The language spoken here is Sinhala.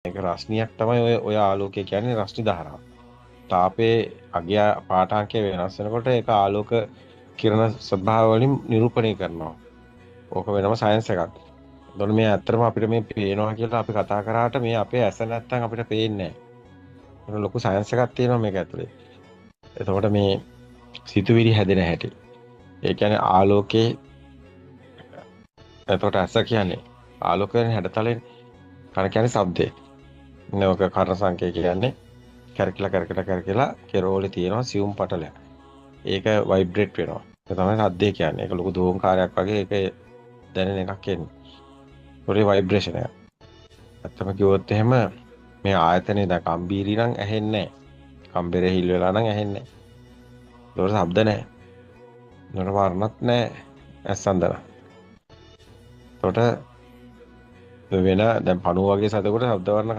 ඒක රශ්මියක් තමයි ඔය ආලෝකය කියන්නේ රශ්මි ධාරාව. තාපයේ අගය පාඨාංකය වෙනස් වෙනකොට ඒක ආලෝක කිරණ ස්වභාව වලින් නිරූපණය කරනවා. ඕක වෙනම සයන්ස් එකක්. එතකොට මේ ඇත්තටම අපිට මේ පේනවා කියලා අපි කතා කරාට මේ අපේ ඇස නැත්තම් අපිට පේන්නේ නැහැ. ඒක ලොකු සයන්ස් එකක් තියෙනවා මේක ඇතුලේ. එතකොට මේ සිතුවිලි හැදෙන හැටි. ඒ කියන්නේ ආලෝකයේ එතකොට ඇස කියන්නේ ආලෝකයෙන් හැඩතලෙන් කන කියන්නේ ශබ්දේ. නෝක කර්ණ සංකේ කියන්නේ කැරකිලා කෙරෝලේ තියෙනවා සියුම් පටලයක්. ඒක ভাইබ්‍රේට් වෙනවා. ඒක තමයි සද්දේ කියන්නේ. ඒක ලොකු දෝංකාරයක් වගේ ඒක දැනෙන එකක් එන්නේ. ඒකේ ভাইබ්‍රේෂන් එක. ඇත්තම කිව්වොත් එහෙම මේ ආයතනේ දැන් කම්බීරි නම් ඇහෙන්නේ නැහැ. කම්බරේ හිල් වෙලා නම් ඇහෙන්නේ නැහැ. ඒකට ශබ්ද නැහැ. ඒකට වර්ණත් නැහැ. ඇස්සන්දර. ඒකට වෙන දැන් පණුව වගේ සතෙකුට ශබ්ද වර්ණ